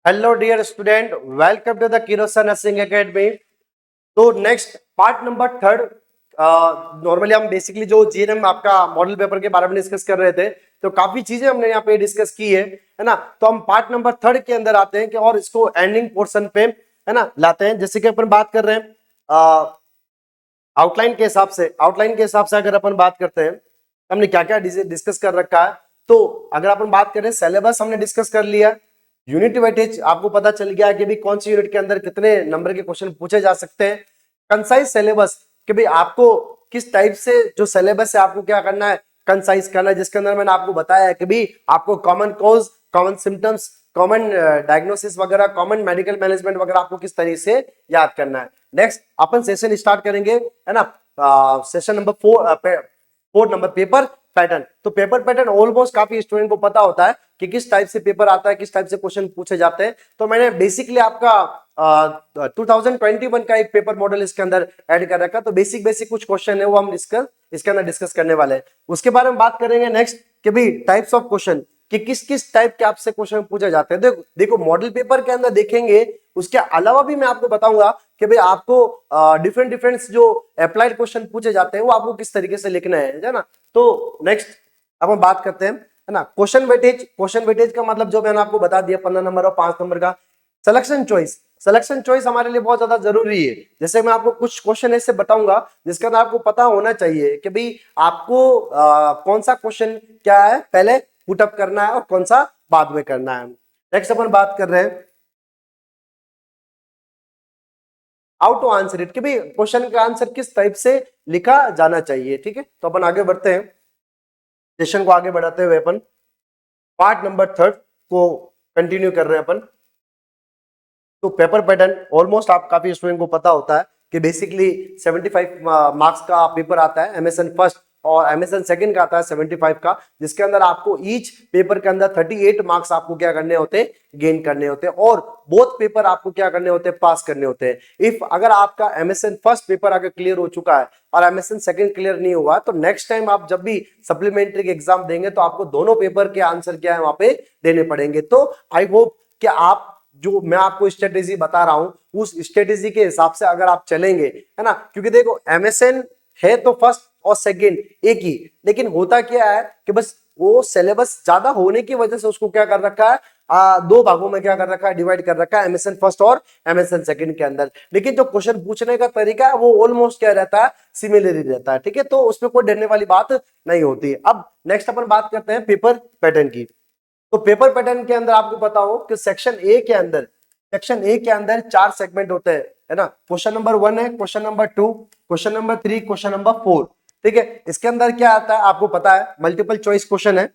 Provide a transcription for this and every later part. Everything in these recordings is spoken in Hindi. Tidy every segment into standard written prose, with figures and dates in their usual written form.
Hello dear student, welcome to the किरोसा नर्सिंग एकेडमी। तो next part number third, normally हम बेसिकली जो जीएनएम आपका मॉडल पेपर के बारे में डिस्कस कर रहे थे, तो काफी चीजें हमने यहाँ पे डिस्कस की है ना। तो हम पार्ट नंबर थर्ड के अंदर आते हैं कि और इसको एंडिंग पोर्शन पे है ना लाते हैं। जैसे कि अपन बात कर रहे हैं आउटलाइन के हिसाब से अगर अपन बात करते हैं हमने क्या क्या डिस्कस कर रखा है। तो अगर अपन बात करें, सिलेबस हमने डिस्कस कर लिया, यूनिट वेटेज आपको पता चल गया कि भी कौन सी यूनिट के अंदर कितने नंबर के क्वेश्चन पूछे जा सकते हैं। कंसाइज सिलेबस कि भाई आपको किस टाइप से जो सिलेबस है आपको क्या करना है, कंसाइज करना है, जिसके अंदर मैंने आपको बताया है कि भी आपको common cause, common symptoms, common diagnosis वगैरह, कॉमन मेडिकल मैनेजमेंट वगैरह आपको किस तरीके से याद करना है। नेक्स्ट अपन सेशन स्टार्ट करेंगे है ना। Session number 4 number paper pattern. तो पेपर पैटर्न ऑलमोस्ट काफी स्टूडेंट को पता होता है कि किस टाइप से पेपर आता है, किस टाइप से क्वेश्चन पूछे जाते हैं। तो मैंने बेसिकली आपका 2021 का एक पेपर मॉडल इसके अंदर ऐड कर रखा। तो बेसिक कुछ क्वेश्चन है वो हम इसके अंदर डिस्कस करने वाले हैं। उसके बारे में बात करेंगे नेक्स्ट कि भाई टाइप्स ऑफ क्वेश्चन, कि किस किस टाइप के आपसे क्वेश्चन पूछे जाते हैं। देखो मॉडल पेपर के अंदर देखेंगे, उसके अलावा भी मैं आपको बताऊंगा कि भाई आपको डिफरेंट डिफरेंट जो अप्लाइड क्वेश्चन पूछे जाते हैं वो आपको किस तरीके से लिखना है ना। तो नेक्स्ट अब हम बात करते हैं है ना क्वेश्चन वेटेज का मतलब जो मैंने आपको बता दिया 15 नंबर और 5 नंबर का। सिलेक्शन चॉइस हमारे लिए बहुत ज्यादा जरूरी है। जैसे मैं आपको कुछ क्वेश्चन ऐसे बताऊंगा जिसका ना आपको पता होना चाहिए कि भाई आपको कौन सा क्वेश्चन क्या है पहले पुटअप करना है और कौन सा बाद में करना है। नेक्स्ट अपन बात कर रहे हैं हाउ टू आंसर इट, कि भाई क्वेश्चन का आंसर किस टाइप से लिखा जाना चाहिए। ठीक है, तो अपन आगे बढ़ते हैं, सेशन को आगे बढ़ाते हुए अपन पार्ट नंबर थर्ड को कंटिन्यू कर रहे हैं अपन। तो पेपर पैटर्न ऑलमोस्ट आप काफी स्टूडेंट को पता होता है कि बेसिकली 75 मार्क्स का पेपर आता है एमएसएन फर्स्ट, और एमएसएन सेकंड का आता है 75 का, जिसके अंदर आपको ईच पेपर के अंदर 38 मार्क्स आपको क्या करने होते हैं, गेन करने होते हैं, और बोथ पेपर आपको क्या करने होते हैं, पास करने होते हैं। इफ अगर आपका एमएसएन फर्स्ट पेपर अगर क्लियर हो चुका है और एमएसएन सेकंड क्लियर नहीं हुआ, तो नेक्स्ट टाइम आप जब भी सप्लीमेंट्री एग्जाम देंगे तो आपको दोनों पेपर के आंसर क्या है वहां पे देने पड़ेंगे। तो आई होप कि आप जो मैं आपको स्ट्रेटेजी बता रहा हूं उस स्ट्रेटेजी के हिसाब से अगर आप चलेंगे है ना, क्योंकि देखो एमएसएन है तो फर्स्ट और सेकंड एक ही, लेकिन होता क्या है कि बस वो सिलेबस ज्यादा होने की वजह से उसको क्या कर रखा है, दो भागों में क्या कर रखा है, डिवाइड कर रखा है, एमएसएन फर्स्ट और एमएसएन सेकंड के अंदर। लेकिन जो क्वेश्चन पूछने का तरीका है वो ऑलमोस्ट क्या रहता है, सिमिलर ही रहता है। ठीक है, तो उसमें कोई डरने वाली बात नहीं होती है। अब नेक्स्ट अपन बात करते हैं पेपर पैटर्न की। तो पेपर पैटर्न के अंदर आपको पता हो कि सेक्शन ए के अंदर 4 सेगमेंट होते हैं है ना। क्वेश्चन नंबर 1 है, question number 2, question number 3, question number 4। ठीक है, इसके अंदर क्या आता है आपको पता है, मल्टीपल चॉइस क्वेश्चन है।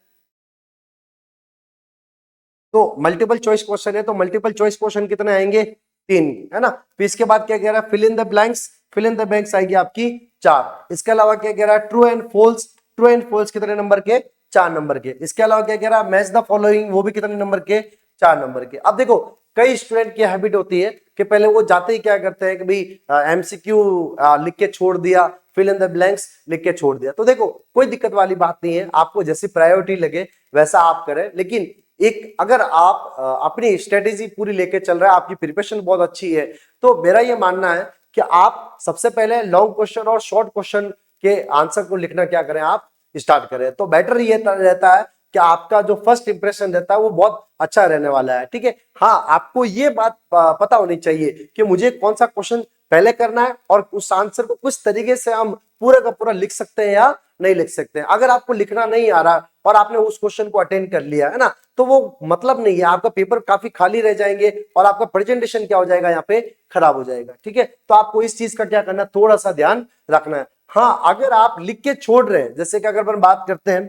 तो मल्टीपल चॉइस क्वेश्चन है, तो मल्टीपल चॉइस क्वेश्चन कितने आएंगे, 3 है ना। फिर इसके बाद क्या कह रहा है, फिल इन द ब्लैंक्स आएगी आपकी 4। इसके अलावा क्या कह रहा है, ट्रू एंड फॉल्स कितने नंबर के, 4 नंबर के। इसके अलावा क्या कह रहा है, मैच द फॉलोइंग, वो भी कितने नंबर के, 4 नंबर के। अब देखो कई स्टूडेंट की हैबिट होती है कि पहले वो जाते ही क्या करते हैं कि भाई एमसीक्यू लिख के छोड़ दिया, फिल इन द ब्लैंक्स लिख के छोड़ दिया। तो देखो कोई दिक्कत वाली बात नहीं है, आपको जैसी प्रायोरिटी लगे वैसा आप करें, लेकिन एक अगर आप अपनी स्ट्रेटेजी पूरी लेके चल रहे हैं, आपकी प्रिपरेशन बहुत अच्छी है, तो मेरा ये मानना है कि आप सबसे पहले लॉन्ग क्वेश्चन और शॉर्ट क्वेश्चन के आंसर को लिखना क्या करें, आप स्टार्ट करें। तो बेटर ये रहता है कि आपका जो फर्स्ट इंप्रेशन रहता है वो बहुत अच्छा रहने वाला है। ठीक है, हाँ आपको ये बात पता होनी चाहिए कि मुझे कौन सा क्वेश्चन पहले करना है और उस आंसर को किस तरीके से हम पूरा का पूरा लिख सकते हैं या नहीं लिख सकते हैं। अगर आपको लिखना नहीं आ रहा और आपने उस क्वेश्चन को अटेंड कर लिया है ना, तो वो मतलब नहीं है, आपका पेपर काफी खाली रह जाएंगे और आपका प्रेजेंटेशन क्या हो जाएगा, यहाँ पे खराब हो जाएगा। ठीक है, तो आपको इस चीज का क्या करना है, थोड़ा सा ध्यान रखना है। हाँ अगर आप लिख के छोड़ रहे हैं, जैसे कि अगर अपन बात करते हैं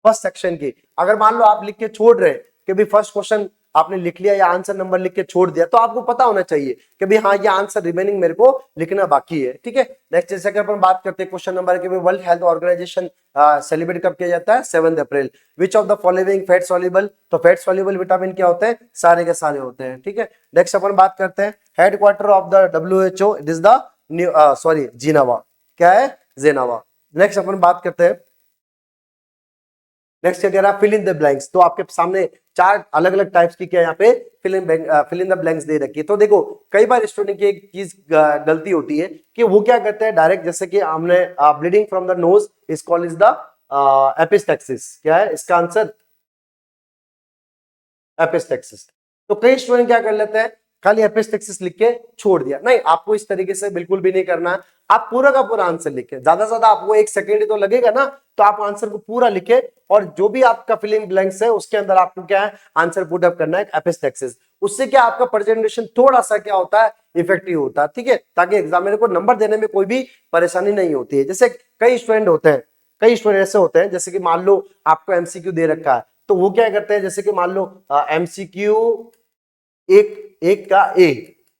फर्स्ट सेक्शन की, अगर मान लो आप लिख के छोड़ रहे हैं कि भाई फर्स्ट क्वेश्चन आपने लिख लिया या आंसर नंबर लिख के छोड़ दिया, तो आपको पता होना चाहिए कि भाई हाँ ये आंसर रिमेनिंग मेरे को लिखना बाकी है। ठीक है, नेक्स्ट जैसे कि अपन बात करते हैं क्वेश्चन नंबर के, वर्ल्ड हेल्थ ऑर्गेनाइजेशन सेलिब्रेट कब किया जाता है, 7 April. Which of the following fat soluble, तो फैट सॉल्युबल विटामिन क्या होते हैं, सारे के सारे होते हैं। ठीक है, नेक्स्ट अपन बात करते हैं headquarter of the WHO, it is the sorry Geneva, क्या है, जेनेवा। नेक्स्ट अपन बात करते हैं नेक्स्ट क्या कह रहा है, फिल इन द ब्लैंक्स। तो आपके सामने चार अलग अलग टाइप्स की क्या यहाँ पे फिल इन द ब्लैंक्स दे रखी है। तो देखो कई बार स्टूडेंट की एक चीज गलती होती है कि वो क्या करते हैं डायरेक्ट, जैसे कि हमने bleeding from the nose is called is the epistaxis. क्या है इसका आंसर, एपिस्टेक्सिस। तो कई स्टूडेंट क्या कर लेते हैं, खाली एपिस्टेक्सिस लिख के छोड़ दिया। नहीं, आपको इस तरीके से बिल्कुल भी नहीं करना है। आप पूरा का पूरा आंसर लिखे, ज्यादा से ज्यादा आपको 1 सेकेंड ही तो लगेगा ना, तो आप आंसर को पूरा लिखे और जो भी आपका फिलिंग ब्लैंक्स है उसके अंदर आपको क्या है आंसर पुट अप करना है एपिस्टेक्सिस। उससे क्या आपका प्रेजेंटेशन थोड़ा सा क्या होता है इफेक्टिव होता है, ठीक है, ताकि एग्जामिनर को नंबर देने में कोई भी परेशानी नहीं होती है। जैसे कई स्टूडेंट होते हैं, कई स्टूडेंट ऐसे होते हैं जैसे कि मान लो आपको एमसीक्यू दे रखा है, तो वो क्या करते हैं, जैसे कि मान लो एमसीक्यू एक एक का ए,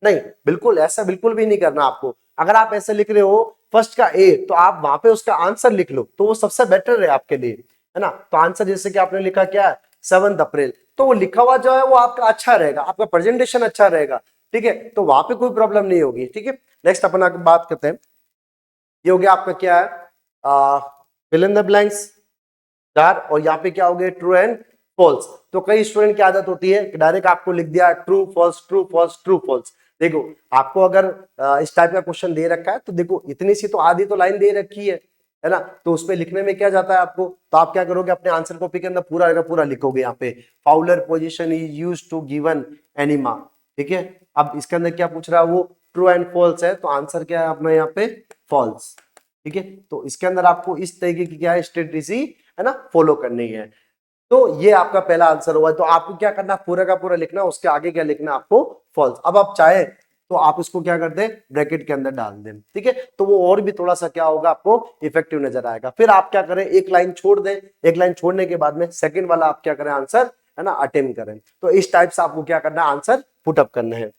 नहीं बिल्कुल ऐसा बिल्कुल भी नहीं करना आपको। अगर आप ऐसे लिख रहे हो फर्स्ट का ए, तो आप वहां पे उसका आंसर लिख लो, तो वो सबसे बेटर है आपके लिए, है ना। तो आंसर जैसे कि आपने लिखा क्या है 7 अप्रैल, तो वो लिखा हुआ जो है वो आपका अच्छा रहेगा, आपका प्रेजेंटेशन अच्छा रहेगा, ठीक है, तो वहां पे कोई प्रॉब्लम नहीं होगी, ठीक है। नेक्स्ट अपन आगे बात करते हैं, ये हो गया आपका क्या है फिल इन द ब्लैंक्स चार, और यहाँ पे क्या हो गया ट्रू एंड फॉल्स। तो कई स्टूडेंट की आदत होती है कि डायरेक्ट आपको लिख दिया true false true false true false. देखो आपको अगर इस टाइप का क्वेश्चन दे रखा है तो देखो इतनी सी तो आधी तो लाइन दे रखी है ना, तो उसपे लिखने में क्या जाता है आपको, तो आप क्या करोगे अपने आंसर कॉपी के अंदर पूरा का पूरा लिखोगे यहाँ पे Fowler position is used to given enema, ठीक है। अब इसके अंदर क्या पूछ रहा है वो ट्रू एंड फॉल्स है, तो आंसर क्या है अपना यहाँ पे फॉल्स, ठीक है। तो इसके अंदर आपको इस तरीके की क्या है स्ट्रेटेजी है ना फॉलो करनी है। तो ये आपका पहला आंसर हुआ। तो आपको क्या करना पूरा का पूरा लिखना, उसके आगे क्या लिखना आपको फॉल्स। अब आप चाहे तो आप इसको क्या कर दें ब्रैकेट के अंदर डाल दें, ठीक है, तो वो और भी थोड़ा सा क्या होगा आपको इफेक्टिव नजर आएगा। फिर आप क्या करें एक लाइन छोड़ दें, एक लाइन छोड़ने के बाद में सेकंड वाला आप क्या करें आंसर है ना अटेम्प्ट करें। तो इस टाइप से आपको क्या करना है आंसर पुट अप करना है।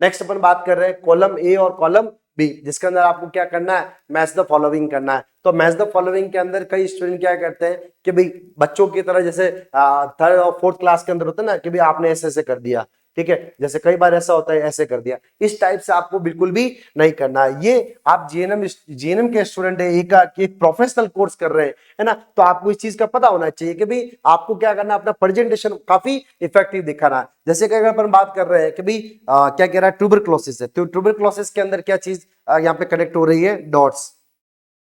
नेक्स्ट अपन बात कर रहे हैं कॉलम ए और कॉलम बी, जिसके अंदर आपको क्या करना है मैच द फॉलोइंग करना है। तो मैच द फॉलोइंग के अंदर कई स्टूडेंट क्या करते हैं कि भाई बच्चों की तरह जैसे थर्ड और फोर्थ क्लास के अंदर होता है ना कि भाई आपने ऐसे ऐसे कर दिया, ठीक है, जैसे कई बार ऐसा होता है ऐसे कर दिया, इस टाइप से आपको बिल्कुल भी नहीं करना है। ये आप जीएनएम के स्टूडेंट है एक प्रोफेशनल कोर्स कर रहे हैं, है ना, तो आपको इस चीज का पता होना चाहिए कि भाई आपको क्या करना है अपना प्रेजेंटेशन काफी इफेक्टिव दिखाना है। जैसे कि अगर अपन बात कर रहे हैं कि भाई क्या कह रहा है ट्यूबरक्लोसिस है, तो ट्यूबरक्लोसिस के अंदर क्या चीज यहाँ पे कनेक्ट हो रही है डॉट्स,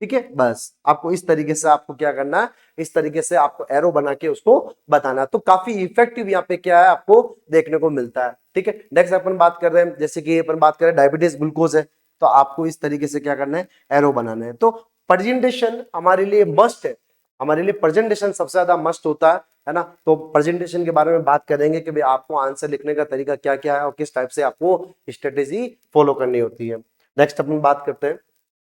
ठीक है। बस आपको इस तरीके से आपको क्या करना है, इस तरीके से आपको एरो बना के उसको बताना, तो काफी इफेक्टिव यहाँ पे क्या है आपको देखने को मिलता है, ठीक है। नेक्स्ट अपन बात कर रहे हैं जैसे कि अपन बात कर रहे हैं डायबिटीज ग्लूकोज है, तो आपको इस तरीके से क्या करना है एरो बनाना है। तो प्रेजेंटेशन हमारे लिए मस्ट है, हमारे लिए प्रेजेंटेशन सबसे ज्यादा मस्ट होता है ना। तो प्रेजेंटेशन के बारे में बात करेंगे कि भाई आपको आंसर लिखने का तरीका क्या क्या है और किस टाइप से आपको स्ट्रेटेजी फॉलो करनी होती है। नेक्स्ट अपन बात करते हैं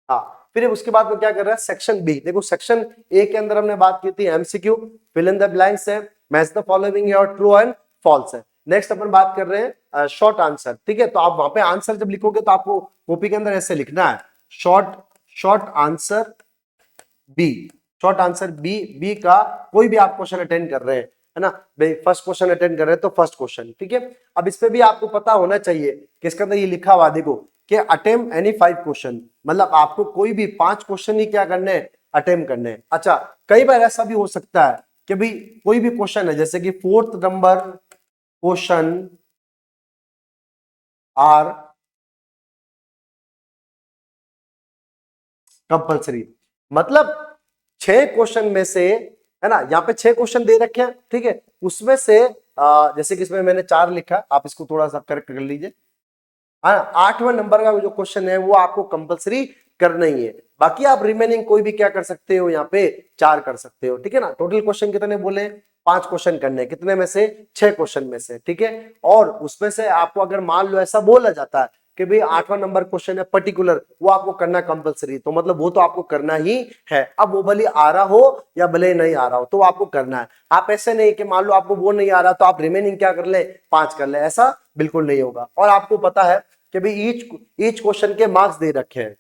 हाँ, फिर उसके बाद में क्या कर रहा है सेक्शन बी। देखो सेक्शन ए के अंदर हमने बात की थी MCQ fill in the blanks है, मैच द फॉलोइंग है और ट्रू एंड फॉल्स है। नेक्स्ट अपन बात कर रहे हैं शॉर्ट आंसर, ठीक है। तो आप वहां पे आंसर जब लिखोगे तो आपको कॉपी के अंदर ऐसे लिखना है short short answer B, short answer B, B का कोई भी आप क्वेश्चन अटेंड कर रहे हैं है ना, भाई फर्स्ट क्वेश्चन अटेंड कर रहे हैं तो फर्स्ट क्वेश्चन, ठीक है। अब इस पे भी आपको पता होना चाहिए कि इसके अंदर ये लिखा हुआ देखो कि अटेम्प्ट एनी 5 क्वेश्चन, मतलब आपको कोई भी 5 क्वेश्चन ही क्या करने हैं अटेम्प्ट करने हैं। अच्छा कई बार ऐसा भी हो सकता है कि भाई कोई भी क्वेश्चन है जैसे कि 4th number question are compulsory, मतलब 6 क्वेश्चन में से है ना, यहाँ पे 6 क्वेश्चन दे रखे हैं, ठीक है, उसमें से जैसे कि इसमें मैंने 4 लिखा, आप इसको थोड़ा सा करेक्ट कर लीजिए। 8वां नंबर का जो क्वेश्चन है वो आपको कंपलसरी करना ही है, बाकी आप रिमेनिंग कोई भी क्या कर सकते हो यहाँ पे 4 कर सकते हो, ठीक है ना। टोटल क्वेश्चन कितने बोले 5 क्वेश्चन करने, कितने में से 6 क्वेश्चन में से, ठीक है। और उसमें से आपको अगर मान लो ऐसा बोला जाता है कि भाई 8वां नंबर क्वेश्चन है पर्टिकुलर, वो आपको करना कंपलसरी, तो मतलब वो तो आपको करना ही है। अब वो भले आ रहा हो या भले नहीं आ रहा हो तो आपको करना है। आप ऐसे नहीं कि मान लो आपको वो नहीं आ रहा तो आप रिमेनिंग क्या कर ले 5 कर ले, ऐसा बिल्कुल नहीं होगा। और आपको पता है कि भाई ईच क्वेश्चन के मार्क्स दे रखे हैं,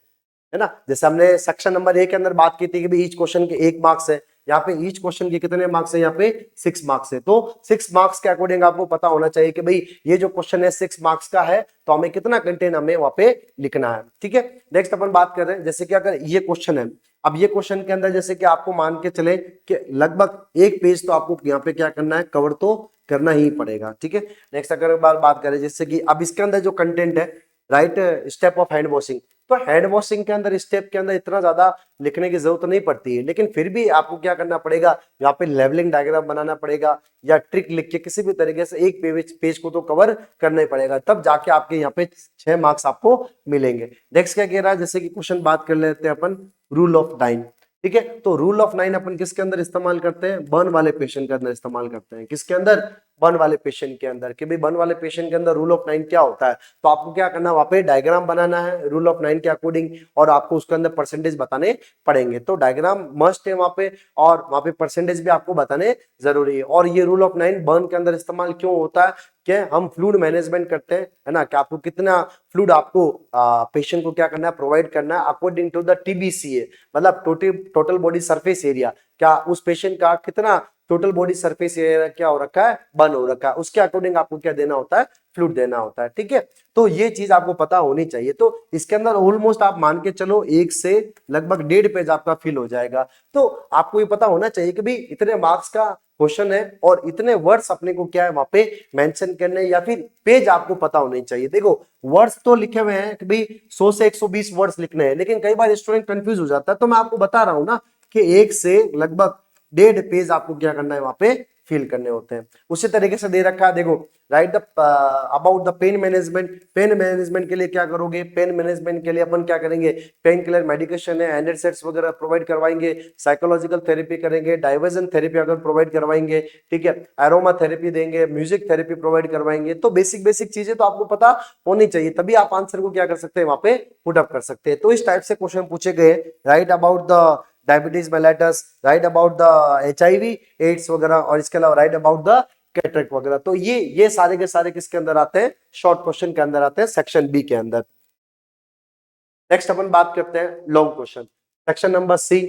है ना। जैसे हमने सेक्शन नंबर 1 के अंदर बात की थी कि भाई ईच क्वेश्चन के 1 मार्क्स है, यहाँ पे ईच क्वेश्चन के कितने मार्क्स है, यहाँ पे 6 मार्क्स है। तो 6 मार्क्स के अकॉर्डिंग आपको पता होना चाहिए कि भाई ये जो क्वेश्चन है 6 मार्क्स का है, तो हमें कितना कंटेंट हमें वहां पे लिखना है, ठीक है। नेक्स्ट अपन बात कर रहे हैं जैसे कि अगर ये क्वेश्चन है अब ये क्वेश्चन के अंदर जैसे कि आपको मान के चले कि लगभग एक पेज तो आपको यहाँ पे क्या करना है, कवर तो करना ही पड़ेगा, ठीक है। नेक्स्ट अगर बात करें जैसे कि अब इसके अंदर जो कंटेंट है, right, step of hand washing, तो हैंड वॉशिंग के अंदर स्टेप के अंदर इतना ज्यादा लिखने की जरूरत नहीं पड़ती है, लेकिन फिर भी आपको क्या करना पड़ेगा, यहाँ पे लेवलिंग डायग्राम बनाना पड़ेगा या ट्रिक लिख के किसी भी तरीके से एक पेज को तो कवर करना ही पड़ेगा, तब जाके आपके यहाँ पे 6 मार्क्स आपको मिलेंगे। नेक्स्ट क्या कह रहा है, जैसे कि क्वेश्चन बात कर लेते हैं अपन रूल ऑफ 9, ठीक है। तो रूल ऑफ 9 अपन किसके अंदर इस्तेमाल करते हैं, बर्न वाले पेशेंट के अंदर इस्तेमाल करते हैं। किसके अंदर, बर्न वाले पेशेंट के अंदर, कि भाई बर्न वाले पेशेंट के अंदर रूल ऑफ 9 क्या होता है, तो आपको क्या करना है, वहां पे डायग्राम बनाना है रूल ऑफ 9 के अकॉर्डिंग, और आपको उसके अंदर परसेंटेज बताने पड़ेंगे। तो डायग्राम मस्ट है वहां पे, और वहां पे परसेंटेज भी आपको बताने जरूरी है। और ये रूल ऑफ 9 बर्न के अंदर इस्तेमाल क्यों होता है, कि हम फ्लूइड मैनेजमेंट करते हैं, है ना, कि आपको कितना फ्लूइड आपको पेशेंट को क्या करना है, प्रोवाइड करना है अकॉर्डिंग टू द TBCA, मतलब टोटल बॉडी सरफेस एरिया, क्या उस पेशेंट का कितना टोटल बॉडी सरफेस एरिया क्या हो रखा है, बर्न हो रखा है, उसके अकॉर्डिंग आपको क्या देना होता है, फ्लूइड देना होता है, ठीक है। तो ये चीज आपको पता होनी चाहिए। तो इसके अंदर ऑलमोस्ट आप मान के चलो 1 से लगभग 1.5 पेज आपका फिल हो जाएगा। तो आपको ये पता होना चाहिए कि भाई इतने मार्क्स का क्वेश्चन है और इतने वर्ड्स अपने को क्या है वहां पे मेंशन करने, या फिर पेज आपको पता होने चाहिए। देखो वर्ड्स तो लिखे हुए हैं कि भाई 100 से 120 वर्ड्स लिखने हैं, लेकिन कई बार स्टूडेंट कंफ्यूज हो जाता है, तो मैं आपको बता रहा हूं ना कि 1 से लगभग 1.5 पेज आपको क्या करना है, वहां पे फिल करने होते हैं। उसी तरीके से दे रखा है, देखो right the about the pain management, pain management के लिए क्या करोगे, पेन मैनेजमेंट के लिए अपन क्या करेंगे, पेन किलर मेडिकेशन है, एनेल्जेसिक्स वगैरह प्रोवाइड करवाएंगे, साइकोलॉजिकल थेरेपी करेंगे, डाइवर्जन थेरेपी अगर प्रोवाइड करवाएंगे, ठीक है, एरोमा थेरेपी देंगे, म्यूजिक थेरेपी प्रोवाइड करवाएंगे। तो बेसिक चीजें तो आपको पता होनी चाहिए, तभी आप आंसर को क्या कर सकते हैं, वहां पे पुट अप कर सकते हैं। तो इस टाइप से क्वेश्चन पूछे गए, write about the diabetes mellitus, write about the HIV AIDS वगैरह, और इसके अलावा राइट अबाउट द कैटरेक्ट वगैरह। तो ये सारे के सारे किसके अंदर आते हैं, शॉर्ट क्वेश्चन के अंदर आते हैं, सेक्शन बी के अंदर। नेक्स्ट अपन बात करते हैं long question, section number C,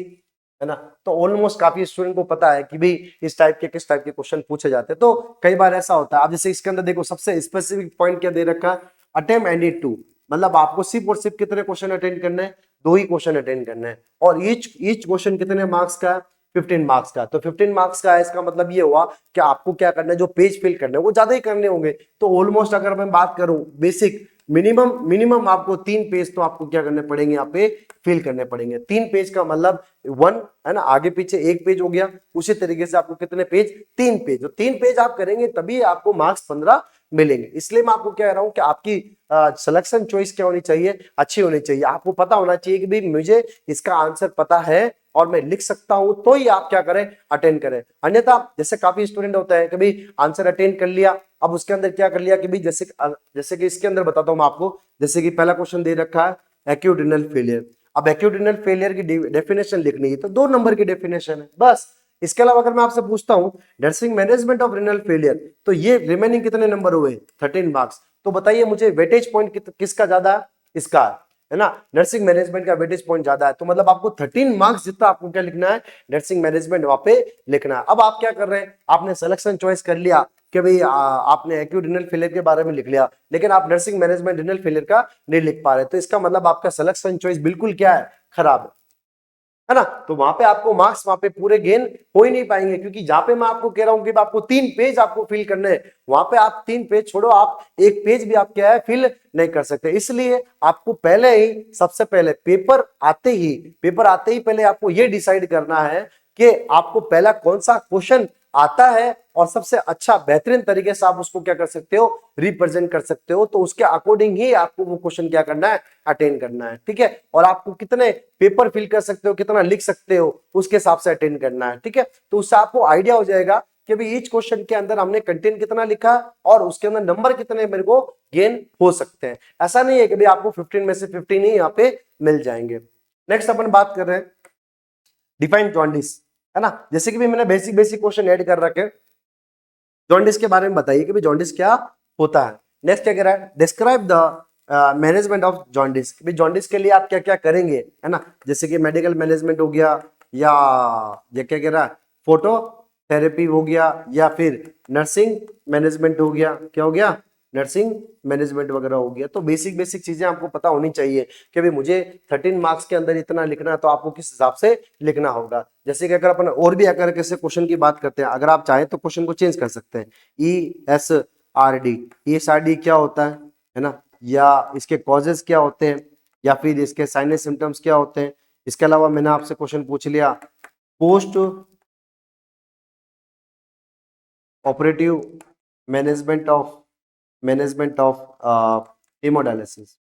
है ना। तो ऑलमोस्ट काफी स्टूडेंट को पता है कि भाई इस टाइप के किस टाइप के क्वेश्चन पूछे जाते हैं। तो कई बार ऐसा होता है, अब जैसे इसके अंदर देखो सबसे स्पेसिफिक पॉइंट क्या दे रखा है, अटेम्प्ट एनी टू, मतलब आपको सिर्फ और सिर्फ कितने क्वेश्चन अटेंड करने हैं, 2 ही क्वेश्चन अटेंड करने हैं, और ईच क्वेश्चन कितने मार्क्स का है, 15 मार्क्स का। तो 15 मार्क्स का है, इसका मतलब ये हुआ कि आपको क्या करना है, जो पेज फिल करने हैं वो ज्यादा ही करने होंगे। तो ऑलमोस्ट अगर मैं बात करूं बेसिक मिनिमम आपको 3 पेज तो आपको क्या करने पड़ेंगे, यहाँ पे फिल करने पड़ेंगे। 3 पेज का मतलब 1, है ना, आगे पीछे 1 पेज हो गया। उसी तरीके से आपको कितने पेज, 3 पेज, तो 3 पेज आप करेंगे तभी आपको मार्क्स 15 मिलेंगे। इसलिए मैं आपको कह रहा हूं कि आपकी सिलेक्शन चॉइस क्या होनी चाहिए, अच्छी होनी चाहिए। आपको पता होना चाहिए कि भाई मुझे इसका आंसर पता है और मैं लिख सकता हूं, तो ही आप क्या करें, अटेंड करें। अन्यथा जैसे काफी स्टूडेंट होता है कि भाई आंसर अटेंड कर लिया, अब उसके अंदर क्या कर लिया कि भाई जैसे कि इसके अंदर बताता हूं मैं आपको, जैसे कि पहला क्वेश्चन दे रखा है एक्यूट रीनल फेलियर। अब एक्यूट रीनल फेलियर की डेफिनेशन लिखनी है, तो 2 नंबर की डेफिनेशन है बस। इसके अलावा अगर मैं आपसे पूछता हूं nursing management of renal failure, तो ये रिमेनिंग कितने नंबर हुए, 13 मार्क्स। तो बताइए मुझे वेटेज पॉइंट किसका ज्यादा है, इसका, है ना, नर्सिंग मैनेजमेंट का वेटेज पॉइंट ज्यादा है। तो मतलब आपको 13 मार्क्स जितना आपको क्या लिखना है, नर्सिंग मैनेजमेंट वहां पे लिखना है। अब आप क्या कर रहे हैं, आपने सिलेक्शन चॉइस कर लिया कि भाई आपने एक्यूट रीनल फेलियर के बारे में लिख लिया, लेकिन आप नर्सिंग मैनेजमेंट रीनल फेलियर का नहीं लिख पा रहे, तो इसका मतलब आपका सिलेक्शन चॉइस बिल्कुल क्या है, खराब है ना। तो वहां पे आपको मार्क्स वहां पे पूरे गेन हो ही नहीं पाएंगे, क्योंकि जहां पे मैं आपको कह रहा हूं कि आपको 3 पेज आपको फिल करने हैं, वहां पे आप 3 पेज छोड़ो, आप 1 पेज भी आप क्या है फिल नहीं कर सकते। इसलिए आपको पहले ही, सबसे पहले पेपर आते ही पहले आपको ये डिसाइड करना है कि आपको पहला कौन सा क्वेश्चन आता है, और सबसे अच्छा बेहतरीन तरीके से आप उसको क्या कर सकते हो, रिप्रेजेंट कर सकते हो। तो उसके अकॉर्डिंग ही आपको वो क्वेश्चन क्या करना है, अटेंड करना है, ठीक है। और आपको कितने पेपर फिल कर सकते हो, कितना लिख सकते हो, उसके हिसाब से अटेंड करना है, ठीक है। तो उससे आपको आइडिया हो जाएगा कि भाई ईच क्वेश्चन के अंदर हमने कंटेंट कितना लिखा और उसके अंदर नंबर कितने मेरे को गेन हो सकते हैं। ऐसा नहीं है कि भाई आपको 15 में से 15 ही यहाँ पे मिल जाएंगे। नेक्स्ट अपन बात कर रहे हैं डिफाइन जॉन्डिस, है ना। जैसे कि भी मैंने बेसिक क्वेश्चन ऐड कर रखे, जॉन्डिस के बारे में बताइए कि भाई जॉन्डिस क्या होता है। नेक्स्ट क्या कह रहा है, describe the management of jaundice, भाई जॉन्डिस के लिए आप क्या क्या करेंगे, है ना। जैसे कि मेडिकल मैनेजमेंट हो गया, या ये क्या कह रहा है, फोटो थेरेपी हो गया, या फिर नर्सिंग मैनेजमेंट हो गया, क्या हो गया, नर्सिंग मैनेजमेंट वगैरह हो गया। तो बेसिक बेसिक चीजें आपको पता होनी चाहिए कि भाई मुझे 13 मार्क्स के अंदर इतना लिखना है, तो आपको किस हिसाब से लिखना होगा। जैसे कि अगर अपन और भी अगर कैसे क्वेश्चन की बात करते हैं, अगर आप चाहें तो क्वेश्चन को चेंज कर सकते हैं। ESRD, ESRD क्या होता है ना, या इसके कॉजेज क्या होते हैं, या फिर इसके साइनस सिम्टम्स क्या होते हैं। इसके अलावा मैंने आपसे क्वेश्चन पूछ लिया post operative management of hemodialysis.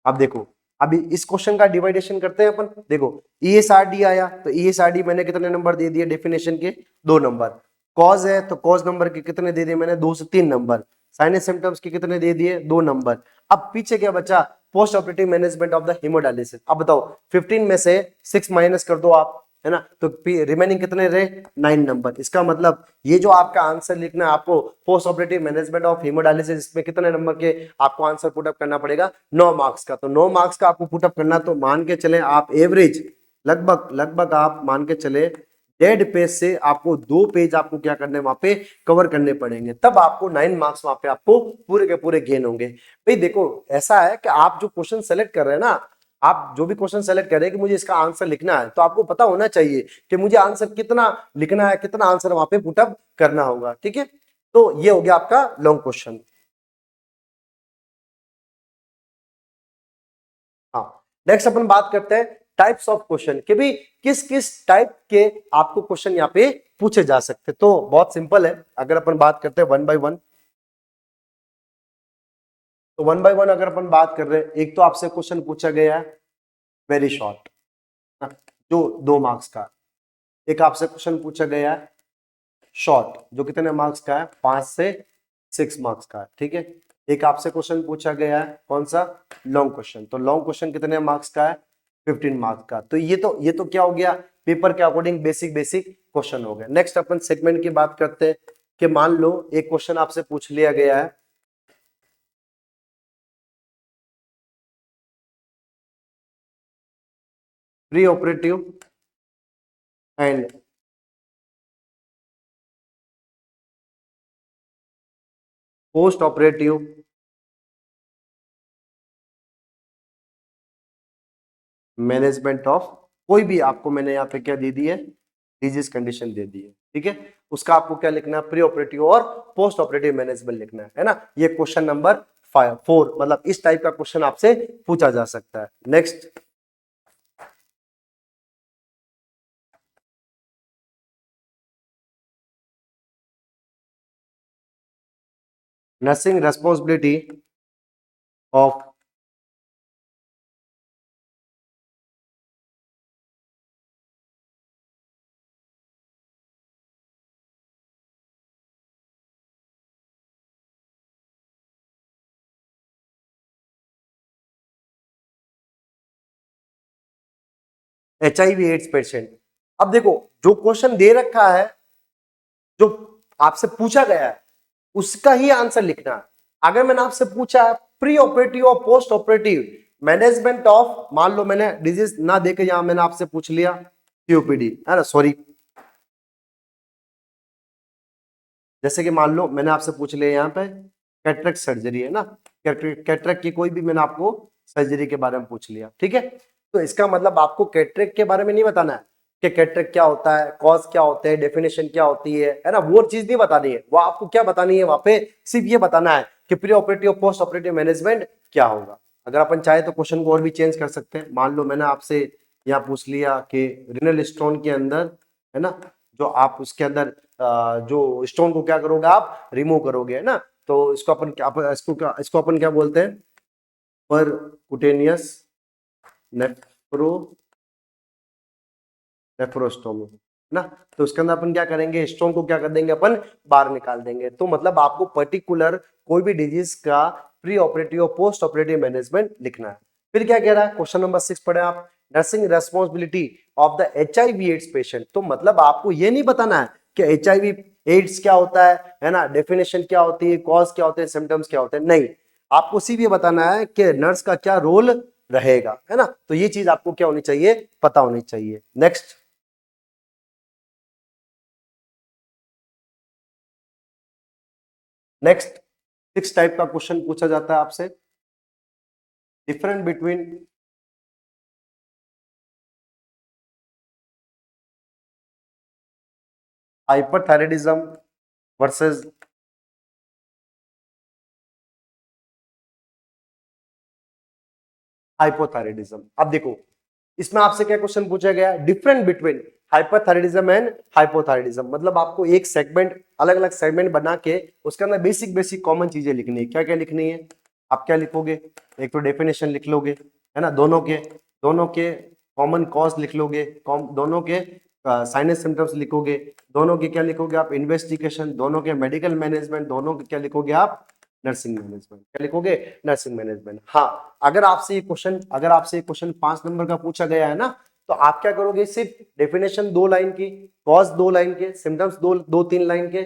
अब देखो, अभी इस क्वेश्चन का डिवाइडेशन करते हैं अपन। देखो ESRD आया तो ESRD मैंने कितने नंबर दे दिए डेफिनेशन के, 2 नंबर। कॉज है तो कॉज नंबर के कितने दे दिए मैंने, 2 से 3 नंबर। साइनस सिम्टम्स के कितने दे दिए, 2 नंबर। अब पीछे क्या बचा, post operative management of the hemodialysis. अब बताओ 15 में से 6 माइनस कर दो आप, है ना, तो रिमेनिंग कितने रहे, 9 नंबर। इसका मतलब ये जो आपका आंसर लिखना है आपको post operative management of hemodialysis, इसमें कितने नंबर के आपको आंसर पुटअप करना पड़ेगा, 9 मार्क्स का। तो 9 मार्क्स का आपको पुटअप करना, तो मान के चले आप एवरेज लगभग आप मान के चले 1.5 पेज से आपको 2 पेज आपको क्या करने वहां पे कवर करने पड़ेंगे, तब आपको 9 मार्क्स वहां पे आपको पूरे के पूरे गेन होंगे। भाई देखो ऐसा है कि आप जो क्वेश्चन सेलेक्ट कर रहे हैं ना, आप जो भी क्वेश्चन सेलेक्ट करें कि मुझे इसका आंसर लिखना है, तो आपको पता होना चाहिए कि मुझे आंसर कितना लिखना है, कितना आंसर वहां पे पुटअप करना होगा। ठीक है, तो ये हो गया आपका लॉन्ग क्वेश्चन। हाँ, नेक्स्ट अपन बात करते हैं टाइप्स ऑफ क्वेश्चन कि भी किस किस टाइप के आपको क्वेश्चन यहाँ पे पूछे जा सकते। तो बहुत सिंपल है, अगर अपन बात करते हैं वन बाय वन, तो वन बाय वन अगर अपन बात कर रहे हैं, एक तो आपसे क्वेश्चन पूछा गया है वेरी शॉर्ट, जो 2 मार्क्स का। एक आपसे क्वेश्चन पूछा गया है शॉर्ट, जो कितने मार्क्स का है, 5 से 6 मार्क्स का है। ठीक है, एक आपसे क्वेश्चन पूछा गया है कौन सा, लॉन्ग क्वेश्चन। तो लॉन्ग क्वेश्चन कितने मार्क्स का है, 15 मार्क्स का। तो ये तो क्या हो गया, पेपर के अकॉर्डिंग बेसिक बेसिक क्वेश्चन हो गया। नेक्स्ट अपन सेगमेंट की बात करते हैं कि मान लो एक क्वेश्चन आपसे पूछ लिया गया है pre operative and post operative management of, कोई भी आपको मैंने यहाँ पे क्या दे दी है, डिजीज कंडीशन दे दी है। ठीक है, उसका आपको क्या लिखना है, प्री ऑपरेटिव और पोस्ट ऑपरेटिव मैनेजमेंट लिखना है ना। ये क्वेश्चन नंबर 4, मतलब इस टाइप का क्वेश्चन आपसे पूछा जा सकता है। Next, nursing responsibility of HIV ads patient. अब देखो जो क्वेश्चन दे रखा है, जो आपसे पूछा गया है, उसका ही आंसर लिखना है। अगर मैंने आपसे पूछा है प्री ऑपरेटिव और पोस्ट ऑपरेटिव मैनेजमेंट ऑफ, मान लो मैंने डिजीज ना देके यहां मैंने आपसे पूछ लिया COPD, है ना, सॉरी, जैसे कि मान लो मैंने आपसे पूछ लिया यहाँ पे कैटरेक्ट सर्जरी, है ना, कैटरेक्ट की कोई भी मैंने आपको सर्जरी के बारे में पूछ लिया। ठीक है, तो इसका मतलब आपको कैटरेक्ट के बारे में नहीं बताना है कि कैटरेक्ट क्या होता है, कॉज क्या होते हैं, डेफिनेशन क्या होती है ना, वो चीज नहीं बतानी है। वो आपको क्या बतानी है वहां पे, सिर्फ ये बताना है कि pre operative post operative management क्या होगा। अगर अपन चाहे तो क्वेश्चन को और भी चेंज कर सकते हैं। मान लो मैंने आपसे यहाँ पूछ लिया कि रिनल स्टोन के अंदर, है ना, जो आप उसके अंदर जो स्टोन को क्या करोगे, आप रिमूव करोगे, है ना, तो इसको अपन इसको अपन क्या बोलते हैं, परकुटेनियस नेफ्रोस्टोमी ना। तो उसके अंदर अपन क्या करेंगे, स्टोन को क्या कर देंगे, अपन बाहर निकाल देंगे। तो मतलब आपको पर्टिकुलर कोई भी डिजीज का प्री ऑपरेटिव और पोस्ट ऑपरेटिव मैनेजमेंट लिखना है। फिर क्या कह रहा है, क्वेश्चन नंबर 6 पढ़े आप, nursing responsibility of the HIV ads patient. तो मतलब आपको ये नहीं बताना है कि HIV एड्स क्या होता है ना, डेफिनेशन क्या होती है, कॉज क्या होते हैं, सिम्टम्स क्या होते हैं, नहीं, आपको सिर्फ ये बताना है कि नर्स का क्या रोल रहेगा, है ना। तो ये चीज आपको क्या होनी चाहिए, पता होनी चाहिए। नेक्स्ट, नेक्स्ट 6 टाइप का क्वेश्चन पूछा जाता है आपसे, different between hyperthyroidism versus hypothyroidism. अब देखो इसमें आपसे क्या क्वेश्चन पूछा गया, different between hyperthyroidism and hypothyroidism, मतलब आपको एक सेगमेंट, अलग अलग सेगमेंट बना के उसके अंदर बेसिक बेसिक कॉमन चीजें लिखनी है। क्या क्या लिखनी है, आप क्या लिखोगे, एक तो डेफिनेशन लिख लोगे, है ना, दोनों के कॉमन कॉज लिख लोगे, दोनों के साइनस सिम्टम्स लिखोगे, दोनों के क्या लिखोगे आप, इन्वेस्टिगेशन, दोनों के मेडिकल मैनेजमेंट, दोनों के क्या लिखोगे आप, नर्सिंग मैनेजमेंट। क्या लिखोगे, नर्सिंग मैनेजमेंट। हाँ, अगर आपसे ये क्वेश्चन 5 नंबर का पूछा गया है ना, तो आप क्या करोगे, सिर्फ डेफिनेशन 2 लाइन की, कॉज 2 लाइन के, सिम्टम्स 2-3 लाइन के,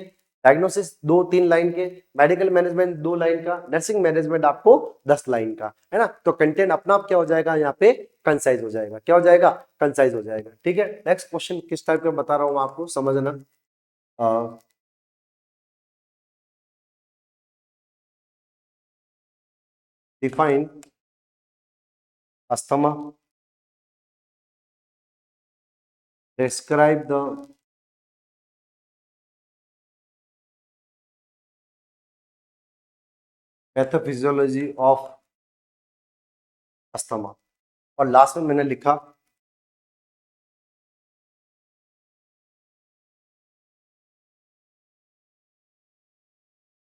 डायग्नोसिस 2-3 लाइन के, मेडिकल मैनेजमेंट 2 लाइन का, नर्सिंग मैनेजमेंट आपको 10 लाइन का, है ना। तो कंटेंट अपना आप क्या हो जाएगा, यहाँ पे कंसाइज हो जाएगा। क्या हो जाएगा, कंसाइज हो जाएगा। ठीक है, नेक्स्ट क्वेश्चन किस टाइप का बता रहा हूं आपको समझना। Define asthma, describe the pathophysiology of asthma, और लास्ट में मैंने लिखा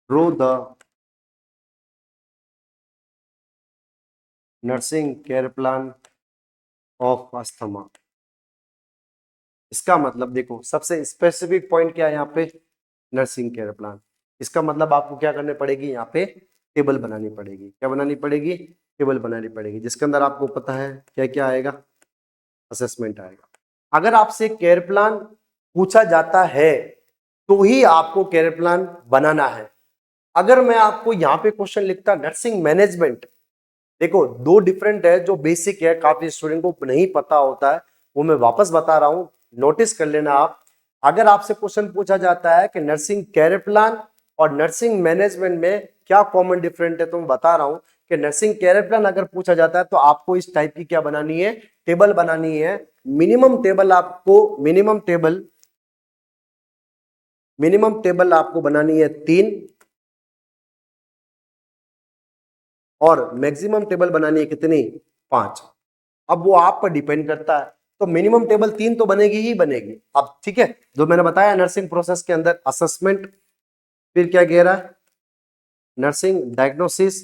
draw the nursing care plan of asthma. इसका मतलब देखो सबसे स्पेसिफिक पॉइंट क्या है यहाँ पे, नर्सिंग केयर प्लान। इसका मतलब आपको क्या करनी पड़ेगी, यहाँ पे टेबल बनानी पड़ेगी। क्या बनानी पड़ेगी, टेबल बनानी पड़ेगी, जिसके अंदर आपको पता है क्या क्या आएगा, असेसमेंट आएगा। अगर आपसे केयर प्लान पूछा जाता है तो ही आपको केयर प्लान बनाना है। अगर मैं आपको यहाँ पे क्वेश्चन लिखता नर्सिंग मैनेजमेंट, देखो 2 डिफरेंट है, जो बेसिक है, काफी स्टूडेंट को नहीं पता होता है, वो मैं वापस बता रहा हूं, नोटिस कर लेना आप। अगर आपसे क्वेश्चन पूछा जाता है कि नर्सिंग केयर प्लान और नर्सिंग मैनेजमेंट में क्या कॉमन डिफरेंट है, तो मैं बता रहा हूं कि नर्सिंग केयर प्लान अगर पूछा जाता है तो आपको इस टाइप की क्या बनानी है, टेबल बनानी है। मिनिमम टेबल आपको बनानी है 3, और मैक्सिमम टेबल बनानी है कितनी, 5। अब वो आप पर डिपेंड करता है, तो मिनिमम टेबल 3 तो बनेगी ही बनेगी। अब ठीक है, जो मैंने बताया नर्सिंग प्रोसेस के अंदर असेसमेंट, फिर क्या कह रहा है, नर्सिंग डायग्नोसिस,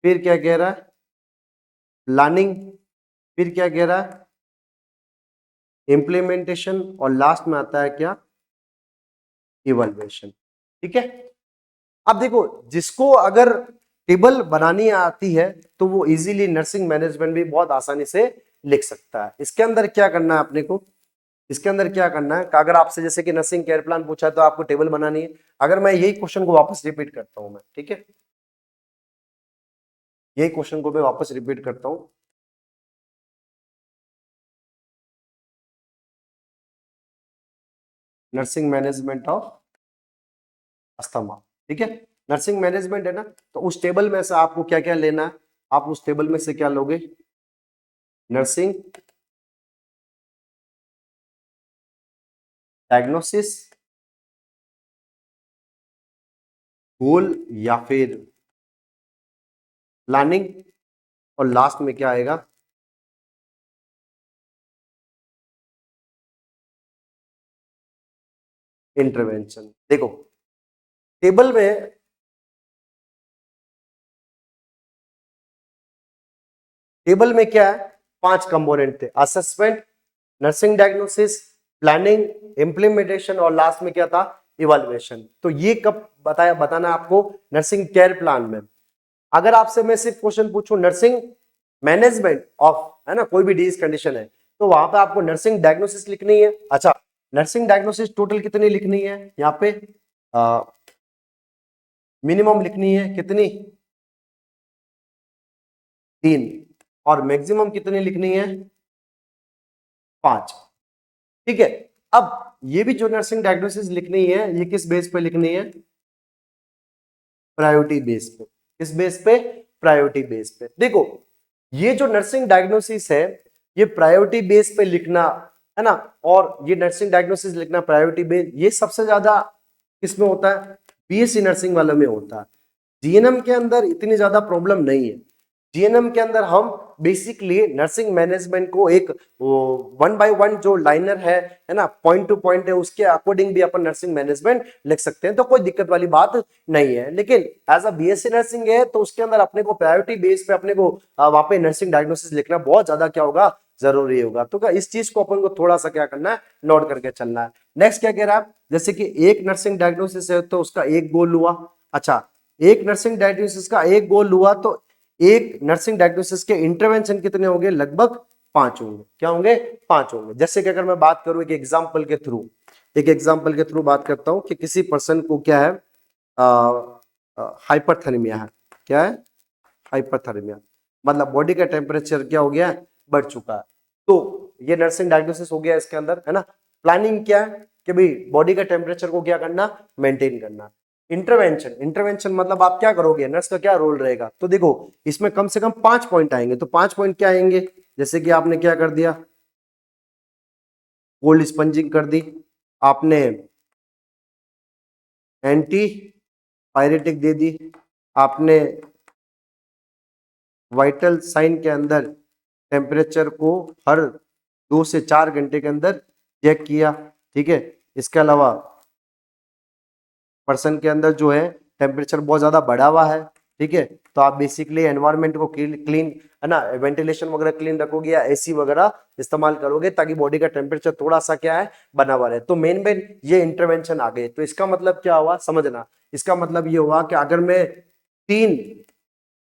फिर क्या कह रहा है, प्लानिंग, फिर क्या कह रहा है, इंप्लीमेंटेशन, और लास्ट में आता है क्या, इवैल्यूएशन। ठीक है, अब देखो जिसको अगर टेबल बनानी आती है तो वो इजीली नर्सिंग मैनेजमेंट भी बहुत आसानी से लिख सकता है। इसके अंदर क्या करना है अपने को, इसके अंदर क्या करना है कि अगर आपसे जैसे कि नर्सिंग केयर प्लान पूछा है तो आपको टेबल बनानी है। अगर मैं यही क्वेश्चन को वापस रिपीट करता हूं मैं, ठीक है, यही क्वेश्चन को मैं वापस रिपीट करता हूं, नर्सिंग मैनेजमेंट ऑफ अस्थमा। ठीक है, नर्सिंग मैनेजमेंट है ना, तो उस टेबल में से आपको क्या क्या लेना है, आप उस टेबल में से क्या लोगे, नर्सिंग डायग्नोसिस, गोल या फिर प्लानिंग, और लास्ट में क्या आएगा, इंटरवेंशन। देखो टेबल में क्या है, 5 कंपोनेंट थे, assessment, nursing diagnosis, planning, implementation, और लास्ट में क्या था, इवैल्यूएशन। तो ये कब बताना आपको, नर्सिंग केयर प्लान में। अगर आपसे मैं सिर्फ क्वेश्चन पूछूं नर्सिंग मैनेजमेंट ऑफ, है ना, कोई भी डिजीज कंडीशन है, तो वहां पे आपको नर्सिंग डायग्नोसिस लिखनी है। अच्छा, नर्सिंग डायग्नोसिस टोटल कितनी लिखनी है, यहाँ पे मिनिमम लिखनी है कितनी, 3, और मैक्सिमम कितनी लिखनी है, 5। ठीक है, अब ये भी जो नर्सिंग डायग्नोसिस लिखनी है, ये किस बेस पे लिखनी है, प्रायोरिटी बेस पे। किस बेस पे? प्रायोरिटी बेस पे। देखो ये जो नर्सिंग डायग्नोसिस है ये प्रायोरिटी बेस पे लिखना है ना, और ये नर्सिंग डायग्नोसिस लिखना प्रायोरिटी बेस, ये सबसे ज्यादा किसमें होता है? बीएससी नर्सिंग वालों में होता है। जीएनएम के अंदर इतनी ज्यादा प्रॉब्लम नहीं है। जीएनएम के अंदर हम बेसिकली नर्सिंग मैनेजमेंट को एक वन बाय वन जो लाइनर है ना, पॉइंट टू पॉइंट है, उसके अकॉर्डिंग भी अपन नर्सिंग मैनेजमेंट लिख सकते हैं, तो कोई दिक्कत वाली बात नहीं है। लेकिन एज अ बीएससी नर्सिंग है तो उसके अंदर अपने को प्रायोरिटी बेस पे अपने को वहां पे नर्सिंग डायग्नोसिस लिखना बहुत ज्यादा क्या होगा? जरूरी होगा। तो क्या इस चीज को अपन को थोड़ा सा क्या करना है? नोट करके चलना है। नेक्स्ट क्या कह रहा है? जैसे कि एक नर्सिंग डायग्नोसिस है तो उसका एक गोल हुआ। अच्छा, एक नर्सिंग डायग्नोसिस का एक गोल हुआ तो एक नर्सिंग डायग्नोसिस के इंटरवेंशन कितने होंगे? लगभग 5 होंगे। क्या होंगे? 5 होंगे। जैसे कि अगर मैं बात करूं एक एग्जांपल के थ्रू, बात करता हूं कि किसी पर्सन को क्या है, हाइपरथर्मिया है। क्या है? हाइपरथर्मिया, मतलब बॉडी का टेम्परेचर क्या हो गया है? बढ़ चुका है। तो ये नर्सिंग डायग्नोसिस हो गया इसके अंदर, है ना। प्लानिंग क्या है कि भाई बॉडी का टेम्परेचर को क्या करना? मेंटेन करना। इंटरवेंशन मतलब आप क्या करोगे? नर्स का क्या रोल रहेगा? तो देखो इसमें कम से कम 5 पॉइंट आएंगे। तो 5 पॉइंट क्या आएंगे? जैसे कि आपने क्या कर दिया? कोल्ड स्पंजिंग कर दी आपने, एंटी पायरेटिक दे दी आपने, वाइटल साइन के अंदर टेम्परेचर को हर 2 से 4 घंटे के अंदर चेक किया। ठीक है, इसके अलावा पर्सन के अंदर जो है टेम्परेचर बहुत ज्यादा बढ़ा हुआ है। ठीक है, तो आप बेसिकली एनवायरनमेंट को क्लीन, है ना, वेंटिलेशन वगैरह क्लीन रखोगे या एसी वगैरह इस्तेमाल करोगे ताकि बॉडी का टेम्परेचर थोड़ा सा क्या है? बना हुआ रहे। तो मेन ये इंटरवेंशन आ गए। तो इसका मतलब क्या हुआ? समझना, इसका मतलब ये हुआ कि तीन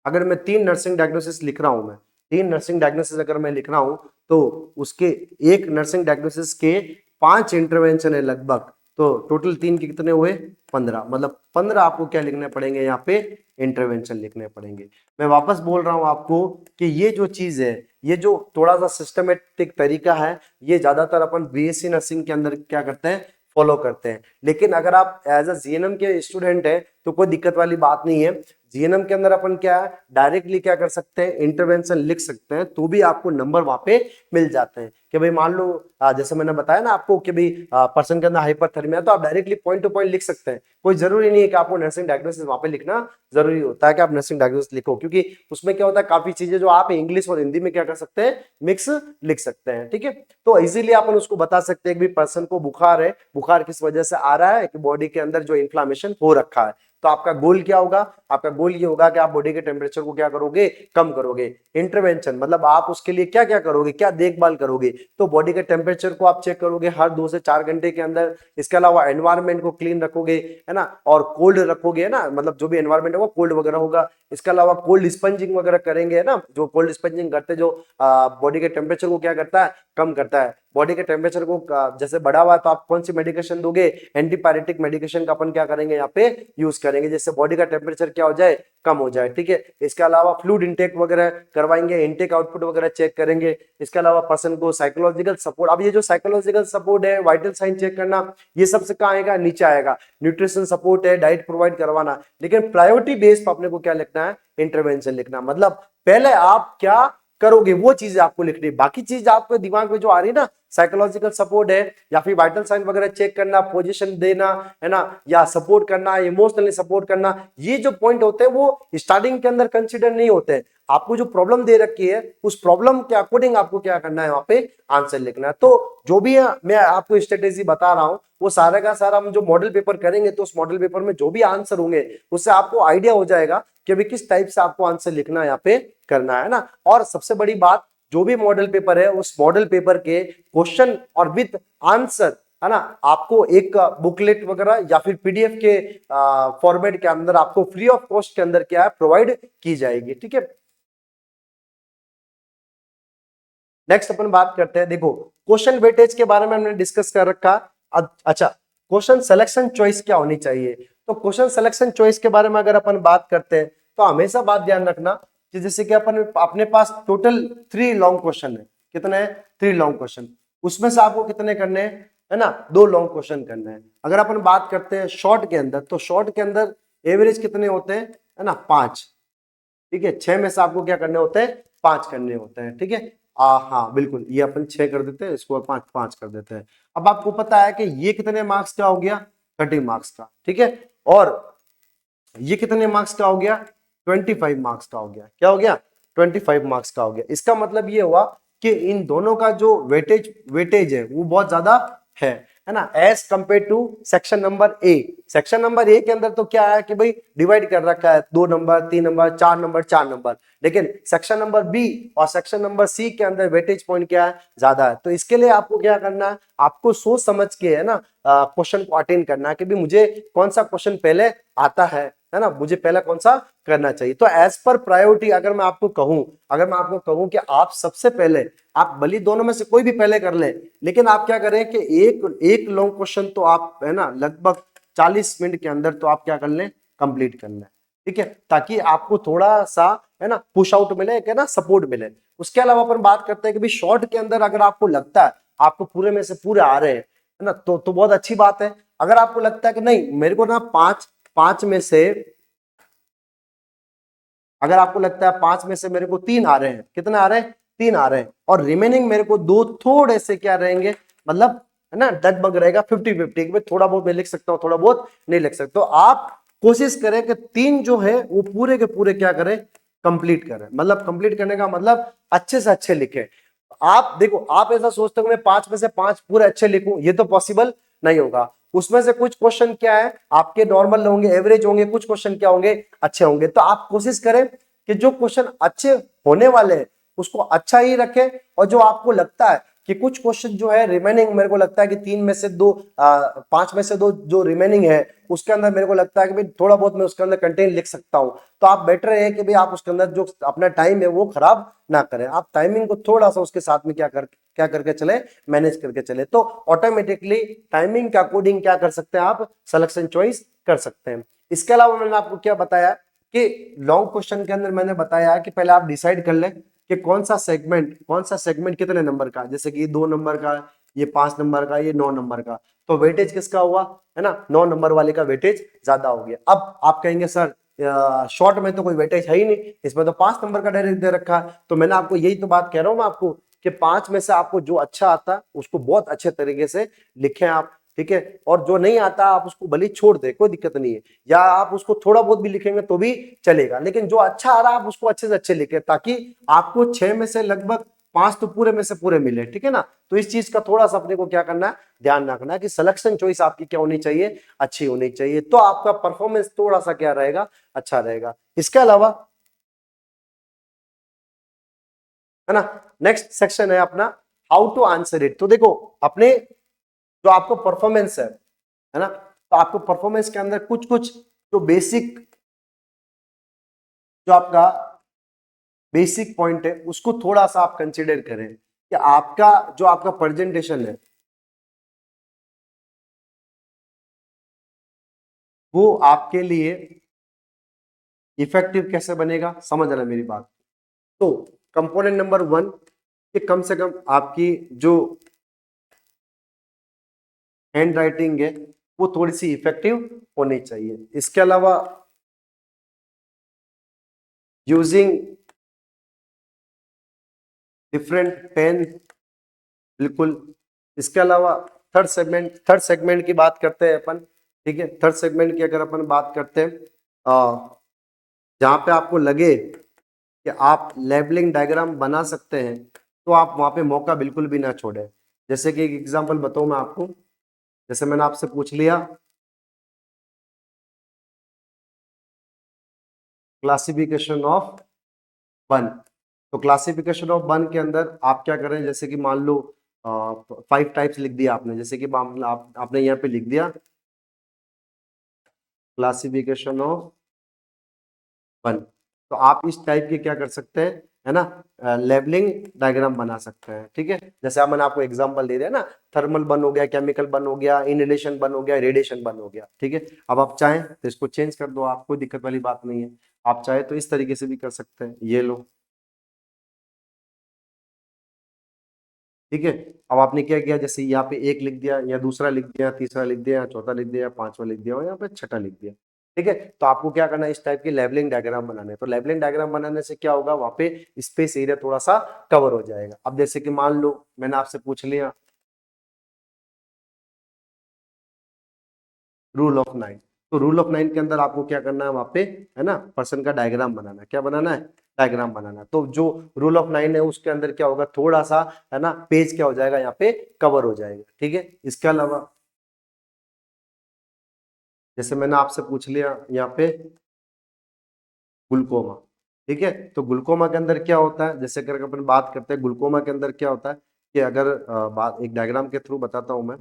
अगर मैं 3 नर्सिंग डायग्नोसिस लिख रहा हूं, मैं 3 नर्सिंग डायग्नोसिस अगर मैं लिख रहा हूं तो उसके एक नर्सिंग डायग्नोसिस के 5 इंटरवेंशन है लगभग। तो टोटल 3 के कितने हुए? 15। मतलब 15 आपको क्या लिखने पड़ेंगे? यहाँ पे इंटरवेंशन लिखने पड़ेंगे। मैं वापस बोल रहा हूं आपको कि ये जो चीज है, ये जो थोड़ा सा सिस्टमेटिक तरीका है, ये ज्यादातर अपन बीएससी नर्सिंग के अंदर क्या करते हैं? फॉलो करते हैं। लेकिन अगर आप एज अ जीएनएम के स्टूडेंट है तो कोई दिक्कत वाली बात नहीं है। जीएनएम के अंदर अपन क्या है? डायरेक्टली क्या कर सकते हैं? इंटरवेंशन लिख सकते हैं, तो भी आपको नंबर वहां पे मिल जाते हैं। कि भाई मान लो जैसे मैंने बताया ना आपको कि भाई पर्सन के अंदर हाइपरथर्मिया, तो आप डायरेक्टली पॉइंट टू पॉइंट लिख सकते हैं। कोई जरूरी नहीं है कि आपको नर्सिंग डायग्नोसिस वहां पे लिखना जरूरी होता है कि आप नर्सिंग डायग्नोसिस लिखो, क्योंकि उसमें क्या होता है, काफी चीजें जो आप इंग्लिश और हिंदी में क्या कर सकते हैं? मिक्स लिख सकते हैं। ठीक है, तो इजीली अपन उसको बता सकते हैं कि पर्सन को बुखार है, बुखार किस वजह से आ रहा है? कि बॉडी के अंदर जो इन्फ्लामेशन हो रखा है। तो आपका गोल क्या होगा? आपका गोल ये होगा कि आप बॉडी के टेम्परेचर को क्या करोगे? कम करोगे। इंटरवेंशन मतलब आप उसके लिए क्या क्या करोगे? क्या देखभाल करोगे? तो बॉडी के टेम्परेचर को आप चेक करोगे हर 2 से 4 घंटे के अंदर। इसके अलावा एनवायरनमेंट को क्लीन रखोगे, है ना, और कोल्ड रखोगे, है ना, मतलब जो भी एनवायरनमेंट होगा कोल्ड वगैरह होगा। इसके अलावा कोल्ड स्पंजिंग वगैरह करेंगे, है ना, जो कोल्ड स्पंजिंग करते जो बॉडी के टेम्परेचर को क्या करता है? कम करता है। बॉडी के टेम्परेचर को जैसे बढ़ा हुआ है तो आप कौन सी मेडिकेशन दोगे? एंटीपायरेटिक मेडिकेशन का अपन क्या करेंगे? यहाँ पे यूज करेंगे, जिससे बॉडी का टेम्परेचर क्या हो जाए? कम हो जाए। ठीक है, इसके अलावा फ्लूइड इनटेक वगैरह करवाएंगे, इनटेक आउटपुट वगैरह चेक करेंगे। इसके अलावा पर्सन को साइकोलॉजिकल सपोर्ट, अब ये जो साइकोलॉजिकल सपोर्ट है, वाइटल साइन चेक करना, ये सबसे कहाँ आएगा? नीचे आएगा। न्यूट्रिशन सपोर्ट है, डाइट प्रोवाइड करवाना। लेकिन प्रायोरिटी बेस पर अपने को क्या लिखना है? इंटरवेंशन लिखना। मतलब पहले आप क्या करोगे वो चीज आपको लिखनी है, बाकी चीज आपके दिमाग में जो आ रही है ना, साइकोलॉजिकल सपोर्ट है या फिर वाइटल साइन वगैरह चेक करना, पोजीशन देना, है ना, या सपोर्ट करना, इमोशनली सपोर्ट करना, ये जो पॉइंट होते हैं वो स्टार्टिंग के अंदर कंसीडर नहीं होते हैं। आपको जो प्रॉब्लम दे रखी है उस प्रॉब्लम के अकॉर्डिंग आपको क्या करना है? वहां पे आंसर लिखना है। तो जो भी मैं आपको स्ट्रेटेजी बता रहा हूं वो सारा का सारा हम जो मॉडल पेपर करेंगे तो उस मॉडल पेपर में जो भी आंसर होंगे उससे आपको आइडिया हो जाएगा कि अभी किस टाइप से आपको आंसर लिखना है, यहाँ पे करना है ना। और सबसे बड़ी बात, जो भी मॉडल पेपर है उस मॉडल पेपर के क्वेश्चन और विद आंसर, है ना, आपको एक बुकलेट वगैरह या फिर पीडीएफ के फॉर्मेट के अंदर आपको फ्री ऑफ कॉस्ट के अंदर क्या है? प्रोवाइड की जाएगी। ठीक है, नेक्स्ट अपन बात करते हैं। देखो क्वेश्चन वेटेज के बारे में हमने डिस्कस कर रखा। अच्छा, क्वेश्चन सिलेक्शन चॉइस क्या होनी चाहिए? तो क्वेश्चन सिलेक्शन चॉइस के बारे में अगर अपन बात करते हैं तो हमेशा बात ध्यान रखना कि जैसे कि अपन अपने पास टोटल 3 लॉन्ग क्वेश्चन है। कितने हैं? 3 लॉन्ग क्वेश्चन। उसमें से आपको कितने करने हैं? है ना, 2 लॉन्ग क्वेश्चन करना है। अगर अपन बात करते हैं शॉर्ट के अंदर, तो शॉर्ट के अंदर एवरेज कितने होते हैं, है ना, 5। ठीक है, 6 में से आपको क्या करने होते हैं, 5 करने होते हैं। ठीक है, हाँ बिल्कुल, ये अपन 6 कर देते हैं, इसको 5 5 कर देते हैं। अब आपको पता है कि ये कितने मार्क्स का हो गया, 30 मार्क्स का। ठीक है, और ये कितने मार्क्स का हो गया, 25 मार्क्स का हो गया। क्या हो गया, 25 मार्क्स का हो गया। इसका मतलब ये हुआ कि इन दोनों का जो वेटेज है वो बहुत ज्यादा है ना, as compare to section number A. Section number A के अंदर तो क्या है कि भाई डिवाइड कर रखा है 2 नंबर, 3 नंबर, 4 नंबर, 4 नंबर, लेकिन सेक्शन नंबर बी और सेक्शन नंबर सी के अंदर वेटेज पॉइंट क्या है, ज्यादा है। तो इसके लिए आपको क्या करना है, आपको सोच समझ के, है ना, क्वेश्चन को अटेंड करना है कि भी मुझे कौन सा क्वेश्चन पहले आता है ना, मुझे पहला कौन सा करना चाहिए। तो एज पर प्रायोरिटी अगर मैं आपको कहूं कि आप सबसे पहले, आप भली दोनों में से कोई भी पहले कर ले, लेकिन आप क्या करें कि एक लॉन्ग क्वेश्चन तो आप, है ना, लगभग 40 मिनट के अंदर तो आप क्या कर लें, कंप्लीट कर लें। ठीक है, ताकि आपको थोड़ा सा, है ना, पुश आउट मिले, है ना, सपोर्ट मिले। उसके अलावा अपन बात करते हैं कि भाई शॉर्ट के अंदर अगर आपको लगता है आपको पूरे में से पूरे आ रहे हैं, है ना, तो बहुत अच्छी बात है। अगर आपको लगता है कि नहीं मेरे को ना पांच में से, अगर आपको लगता है 5 में से मेरे को 3 आ रहे हैं, कितने आ रहे हैं, 3 आ रहे हैं, और रिमेनिंग मेरे को 2 थोड़े से क्या रहेंगे, मतलब, है ना, डगमग रहेगा 50-50, थोड़ा बहुत मैं लिख सकता हूं, थोड़ा बहुत नहीं लिख सकता। तो आप कोशिश करें कि 3 जो है वो पूरे के पूरे क्या करें, कंप्लीट करें। मतलब कंप्लीट करने का मतलब अच्छे से अच्छे लिखें। आप देखो, आप ऐसा सोचते हो मैं 5 में से 5 पूरे अच्छे लिखूं, ये तो पॉसिबल नहीं होगा। उसमें से कुछ क्वेश्चन क्या है आपके नॉर्मल होंगे, एवरेज होंगे, कुछ क्वेश्चन क्या होंगे, अच्छे होंगे। तो आप कोशिश करें कि जो क्वेश्चन अच्छे होने वाले हैं उसको अच्छा ही रखें, और जो आपको लगता है कि कुछ क्वेश्चन जो है रिमेनिंग, मेरे को लगता है कि 3 में से 2, 5 में से 2 जो रिमेनिंग है उसके अंदर मेरे को लगता है कि भाई थोड़ा बहुत मैं उसके अंदर कंटेंट लिख सकता हूं। तो आप बेटर है कि भाई आप उसके अंदर जो अपना टाइम है वो खराब ना करें, आप टाइमिंग को थोड़ा सा उसके साथ में क्या करके चले, मैनेज करके चले, तो ऑटोमेटिकली टाइमिंग के अकॉर्डिंग क्या कर सकते हैं, आप सिलेक्शन चॉइस कर सकते हैं। इसके अलावा मैंने आपको क्या बताया कि लॉन्ग क्वेश्चन के अंदर मैंने बताया कि पहले आप डिसाइड कर लें कि कौन सा सेगमेंट कितने नंबर का, जैसे कि 2 नंबर का, ये 5 नंबर का, ये 9 नंबर का, तो वेटेज किसका हुआ, है ना, 9 नंबर वाले का वेटेज ज्यादा हो गया। अब आप कहेंगे सर शॉर्ट में तो कोई वेटेज है ही नहीं, इसमें तो 5 नंबर का डायरेक्ट दे रखा है। तो मैंने आपको यही तो बात कह रहा हूं मैं आपको कि 5 में से आपको जो अच्छा आता है उसको बहुत अच्छे तरीके से लिखें आप। ठीक है, और जो नहीं आता आप उसको भले छोड़ दे, कोई दिक्कत नहीं है, या आप उसको थोड़ा बहुत भी लिखेंगे तो भी चलेगा, लेकिन जो अच्छा आ रहा है आप उसको अच्छे से अच्छे लिखे, ताकि आपको 6 में से लगभग 5 तो पूरे में से पूरे मिले। ठीक है ना, तो इस चीज का थोड़ा सा अपने को क्या करना है, ध्यान रखना है कि सिलेक्शन चॉइस आपकी क्या होनी चाहिए, अच्छी होनी चाहिए, तो आपका परफॉर्मेंस थोड़ा सा क्या रहेगा, अच्छा रहेगा। इसके अलावा, है ना, नेक्स्ट सेक्शन है अपना हाउ टू आंसर इट। तो देखो, अपने जो आपको परफॉर्मेंस है ना, तो आपको परफॉर्मेंस के अंदर कुछ कुछ जो आपका बेसिक पॉइंट है उसको थोड़ा सा आप कंसीडर करें कि आपका जो आपका प्रेजेंटेशन है वो आपके लिए इफेक्टिव कैसे बनेगा, समझ रहे मेरी बात। तो कंपोनेंट नंबर 1 कि कम से कम आपकी जो हैंड राइटिंग है वो थोड़ी सी इफेक्टिव होनी चाहिए। इसके अलावा यूजिंग डिफरेंट पेन, बिल्कुल। इसके अलावा थर्ड सेगमेंट की बात करते हैं अपन। ठीक है, थर्ड सेगमेंट की अगर अपन बात करते हैं, जहां पे आपको लगे कि आप लेबलिंग डायग्राम बना सकते हैं तो आप वहां पे मौका बिल्कुल भी ना छोड़ें। जैसे कि एक एग्जांपल बताऊं मैं आपको, जैसे मैंने आपसे पूछ लिया क्लासिफिकेशन ऑफ वन, तो क्लासिफिकेशन ऑफ वन के अंदर आप क्या करें, जैसे कि मान लो 5 टाइप्स लिख दिया आपने, जैसे कि आपने यहाँ पे लिख दिया क्लासिफिकेशन ऑफ वन, तो आप इस टाइप के क्या कर सकते हैं, है ना, लेबलिंग डायग्राम बना सकते हैं। ठीक है, जैसे मैंने आपको एग्जांपल दे दिया ना, थर्मल बन हो गया, केमिकल बन हो गया, इनहेलेशन बन हो गया, रेडिएशन बन हो गया। ठीक है, अब आप चाहें तो इसको चेंज कर दो, आप कोई दिक्कत वाली बात नहीं है। आप चाहे तो इस तरीके से भी कर सकते हैं, ये लो। ठीक है, अब आपने क्या किया, जैसे यहाँ पे एक लिख दिया, या दूसरा लिख दिया, तीसरा लिख दिया, चौथा लिख दिया, पांचवा लिख दिया, और यहाँ पे छठा लिख दिया। ठीक है। तो आपको क्या करना है, इस टाइप की लेवलिंग डायग्राम बनाने। तो लेवलिंग डायग्राम बनाने से क्या होगा, वहां पे स्पेस एरिया थोड़ा सा कवर हो जाएगा। अब जैसे कि मान लो मैंने आपसे पूछ लिया रूल ऑफ 9, तो रूल ऑफ 9 के अंदर आपको क्या करना है, वहां पे है ना पर्सन का डायग्राम बनाना है। क्या बनाना है, डायग्राम बनाना है। तो जो रूल ऑफ 9 है उसके अंदर क्या होगा, थोड़ा सा है ना पेज क्या हो जाएगा, यहाँ पे कवर हो जाएगा। ठीक है। इसके अलावा जैसे मैंने आपसे पूछ लिया यहाँ पे ग्लूकोमा, ठीक है। तो ग्लूकोमा के अंदर क्या होता है, जैसे अगर अपन बात करते हैं ग्लूकोमा के अंदर क्या होता है कि अगर बात एक डायग्राम के थ्रू बताता हूं मैं।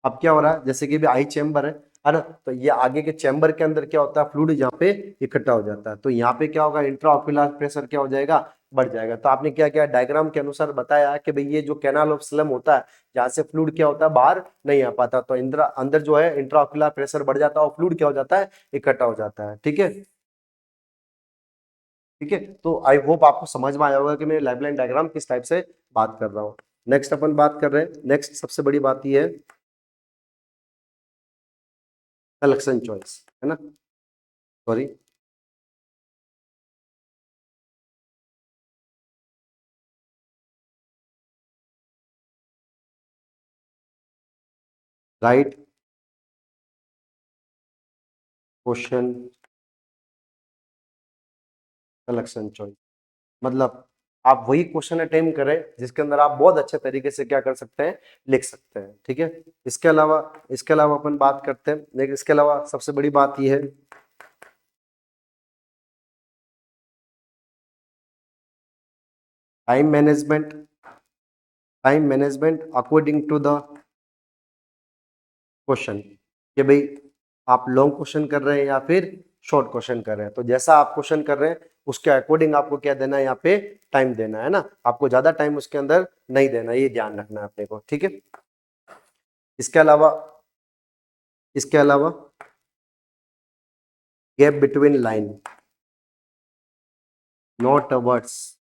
अब क्या हो रहा है, जैसे कि भी आई चैम्बर है ना, तो ये आगे के चैम्बर के अंदर क्या होता है, फ्लूइड यहाँ पे इकट्ठा हो जाता है। तो यहाँ पे क्या होगा, इंट्राऑक्यूलर प्रेशर क्या हो जाएगा, बढ़ जाएगा। तो आपने क्या किया, डायग्राम के अनुसार बताया कि भाई ये जो कैनाल ऑफ स्लम होता है, जहाँ से फ्लूइड क्या होता है, बाहर नहीं आ पाता, तो अंदर जो है इंट्राऑक्यूलर प्रेशर बढ़ जाता है और फ्लूइड क्या हो जाता है, इकट्ठा हो जाता है। ठीक है। ठीक है। तो आई होप आपको समझ में आया होगा कि मैं लाइफलाइन डायग्राम किस टाइप से बात कर रहा हूँ। नेक्स्ट अपन बात कर रहे हैं, नेक्स्ट सबसे बड़ी बात ये है सिलेक्शन चॉइस, है ना, sorry, right question selection choice, मतलब आप वही क्वेश्चन अटेम्प्ट करें जिसके अंदर आप बहुत अच्छे तरीके से क्या कर सकते हैं, लिख सकते हैं। ठीक है। इसके अलावा अपन बात करते हैं, लेकिन इसके अलावा सबसे बड़ी बात यह है time management, time management according to the question, कि भाई आप लॉन्ग क्वेश्चन कर रहे हैं या फिर शॉर्ट क्वेश्चन कर रहे हैं। तो जैसा आप क्वेश्चन कर रहे हैं उसके अकॉर्डिंग आपको क्या देना है, यहाँ पे टाइम देना है ना, आपको ज्यादा टाइम उसके अंदर नहीं देना, ये ध्यान रखना है अपने को। ठीक है। इसके अलावा इसके अलावा gap between line, not words,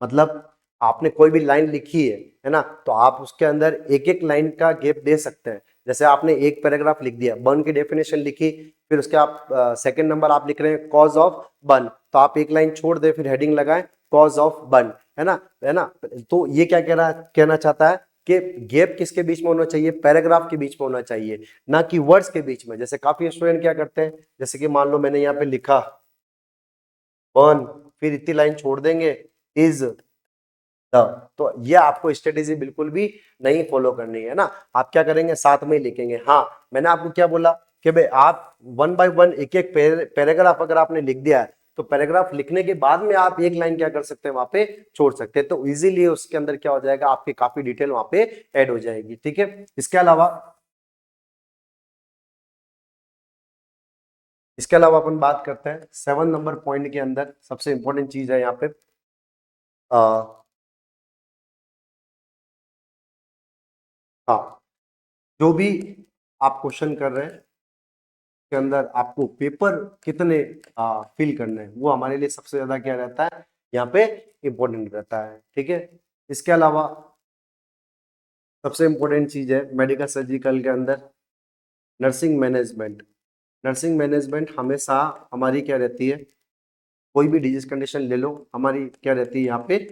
मतलब आपने कोई भी लाइन लिखी है ना, तो आप उसके अंदर एक एक लाइन का गैप दे सकते हैं। जैसे आपने एक पैराग्राफ लिख दिया, बर्न की डेफिनेशन लिखी, फिर उसके आप सेकंड नंबर आप लिख रहे हैं कॉज ऑफ बर्न, तो आप एक लाइन छोड़ दे, फिर हेडिंग लगाएं कॉज ऑफ बर्न, है ना, है ना। तो ये क्या कहना चाहता है कि गैप किसके बीच में होना चाहिए, पैराग्राफ के बीच में होना चाहिए, ना कि वर्ड्स के बीच में। जैसे काफी स्टूडेंट क्या करते हैं, जैसे कि मान लो मैंने यहाँ पे लिखा बर्न, फिर इतनी लाइन छोड़ देंगे इज द, तो ये आपको स्ट्रेटेजी बिल्कुल भी नहीं फॉलो करनी है ना। आप क्या करेंगे, साथ में ही लिखेंगे। हाँ, मैंने आपको क्या बोला कि भाई आप वन बाय वन एक एक पैराग्राफ अगर आपने लिख दिया है, तो पैराग्राफ लिखने के बाद में आप एक लाइन क्या कर सकते हैं, वहां पे छोड़ सकते हैं। तो इजीली उसके अंदर क्या हो जाएगा, आपकी काफी डिटेल वहां पे ऐड हो जाएगी। ठीक है। इसके अलावा अपन बात करते हैं 7 नंबर पॉइंट के अंदर सबसे इंपॉर्टेंट चीज है यहाँ पे, हाँ, जो भी आप क्वेश्चन कर रहे हैं के अंदर आपको पेपर कितने फिल करने हैं, वो हमारे लिए सबसे ज्यादा क्या रहता है, यहाँ पे इंपॉर्टेंट रहता है। ठीक है। इसके अलावा सबसे इंपॉर्टेंट चीज है मेडिकल सर्जिकल के अंदर नर्सिंग मैनेजमेंट। नर्सिंग मैनेजमेंट हमेशा हमारी क्या रहती है, कोई भी डिजीज कंडीशन ले लो, हमारी क्या रहती है यहाँ पे,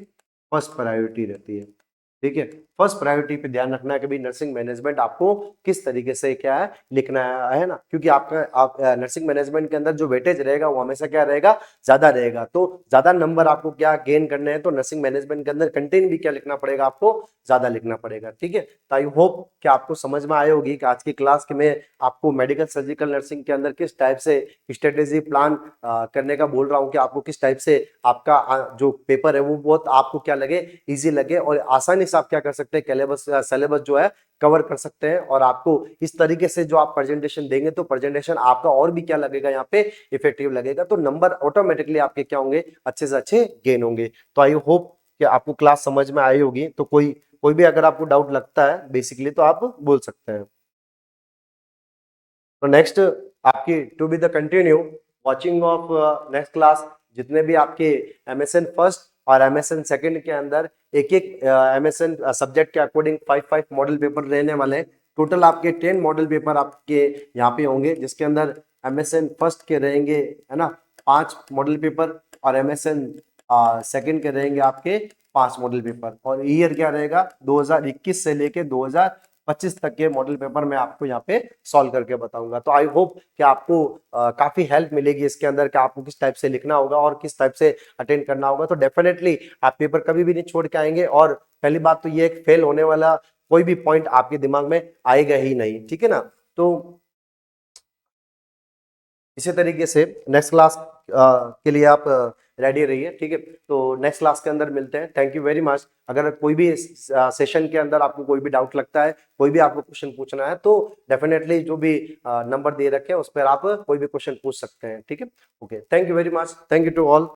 फर्स्ट प्रायोरिटी रहती है। ठीक है। फर्स्ट प्रायोरिटी पे ध्यान रखना है कि भाई नर्सिंग मैनेजमेंट आपको किस तरीके से क्या है लिखना है ना, क्योंकि आपका आप नर्सिंग मैनेजमेंट के अंदर जो वेटेज रहेगा वो हमेशा क्या रहेगा, ज्यादा रहेगा। तो ज्यादा नंबर आपको क्या गेन करने हैं, तो नर्सिंग मैनेजमेंट के अंदर कंटेंट भी क्या लिखना पड़ेगा, आपको ज्यादा लिखना पड़ेगा। ठीक है। तो आई होप कि आपको समझ में आई होगी कि आज की क्लास के में आपको मेडिकल सर्जिकल नर्सिंग के अंदर किस टाइप से स्ट्रेटेजी प्लान करने का बोल रहा हूँ, कि आपको किस टाइप से आपका जो पेपर है वो बहुत आपको क्या लगे, इजी लगे, और आसानी से आप क्या कर सकते हैं, सिलेबस सिलेबस जो है कवर कर सकते हैं। और आपको इस तरीके से जो आप प्रेजेंटेशन देंगे, तो प्रेजेंटेशन आपका और भी क्या लगेगा, यहाँ पे इफेक्टिव लगेगा, तो नंबर ऑटोमेटिकली आपके क्या होंगे, अच्छे से अच्छे गेन होंगे। तो आई होप कि आपको क्लास समझ में आई होगी। तो कोई कोई भी अगर आपको डाउट लगता है बेसिकली, तो आप बोल सकते हैं। तो नेक्स्ट आपकी to be the continue watching of next class, जितने भी आपके एमएसएन फर्स्ट और एमएसएन सेकंड के अंदर एक एक एमएसएन सब्जेक्ट के अकॉर्डिंग 5 मॉडल पेपर रहने वाले हैं। टोटल आपके 10 मॉडल पेपर आपके यहाँ पे होंगे, जिसके अंदर एमएसएन फर्स्ट के रहेंगे, है ना, 5 मॉडल पेपर, और एमएसएन सेकंड के रहेंगे आपके 5 मॉडल पेपर। और ईयर क्या रहेगा, 2021 से लेके 2025 तक के मॉडल पेपर मैं आपको यहाँ पे सॉल्व करके बताऊंगा। तो आई होप कि आपको काफी हेल्प मिलेगी इसके अंदर कि आपको किस टाइप से लिखना होगा और किस टाइप से अटेंड करना होगा। तो डेफिनेटली आप पेपर कभी भी नहीं छोड़ के आएंगे। और पहली बात तो ये एक फेल होने वाला कोई भी पॉइंट आपके दिमाग में आएगा ही नहीं, ठीक है ना। तो इसी तरीके से नेक्स्ट क्लास के लिए आप रेडी रहिए, ठीक है। तो नेक्स्ट क्लास के अंदर मिलते हैं। Thank you very much. अगर कोई भी सेशन के अंदर आपको कोई भी डाउट लगता है, कोई भी आपको क्वेश्चन पूछना है, तो डेफिनेटली जो भी नंबर दे रखे हैं उस पर आप कोई भी क्वेश्चन पूछ सकते हैं, ठीक है। Okay, thank you very much, thank you to all.